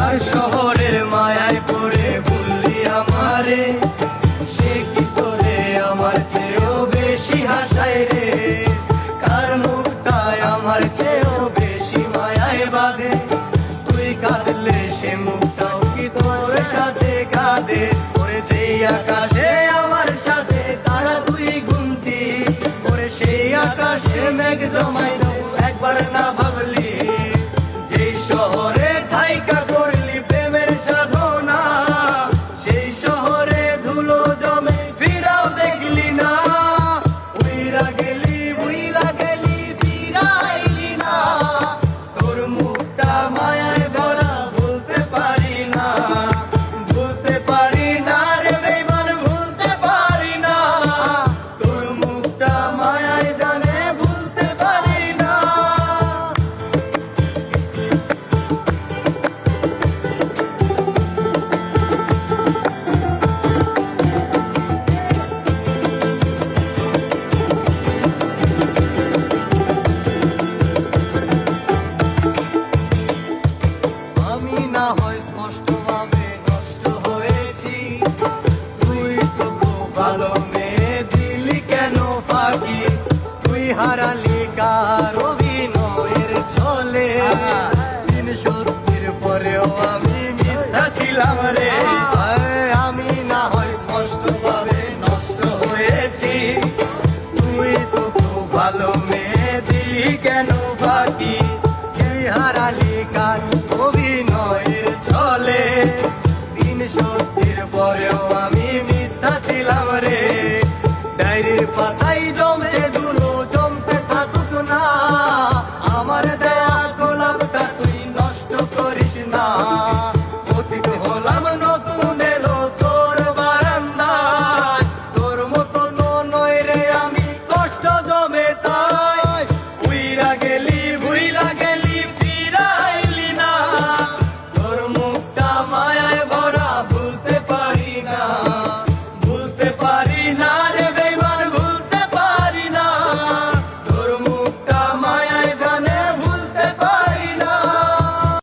কার শহরের মায়ায় পড়ে ভুললি আমারে, সে কি তোরে আমার চেয়েও বেশি হাসায় রে। কার মুখটায় আমার চেয়েও বেশি মায়ায় বাঁধে, তুই কাঁদলে সে মুখটাও কি তোর সাথে কাঁদে। ওরে যেই আকাশে আমার সাথে তারা তুই গুনতি, ওরে সেই আকাশে মেঘ জমাই দাও একবার না ভাবলি। যেই শহরে থাইকা করলি প্রেমের সাধনা, সেই শহরে ধুলো জমে ফিরাও দেখলি না। উইরা গেলি বুইলা গেলি ফিরাইলি না, তোর মুখটা মায়ায় ভরা ভুলতে পারি না। ভুলতে পারি না রে বেঈমান, ভুলতে পারি না, তোর মুখটা মায়ায় জানে ভুলতে পারি না। আমি না হয় স্পষ্টভাবে নষ্ট হয়েছি, তুই তো খুব ভালো মেয়ে, দিলি কেন ফাঁকি। তুই হারালি কার অভিনয়ের ছলে, দিন সত্যির পরেও আমি মিথ্যা ছিলাম রে। আমি না হয় স্পষ্টভাবে নষ্ট হয়েছি, তুই তো খুব ভালো মেয়ে, দিলি কেন ফাঁকি। তুই হারালি কার অভিনয়ের ছলে, দিন সত্যির পরেও আমি মিথ্যা ছিলাম রে। ডায়েরির পাতায় জমছে ধুলো, জমতে থাকুক না, আমার দেয়া গোলাপটা তুই নষ্ট করিস না।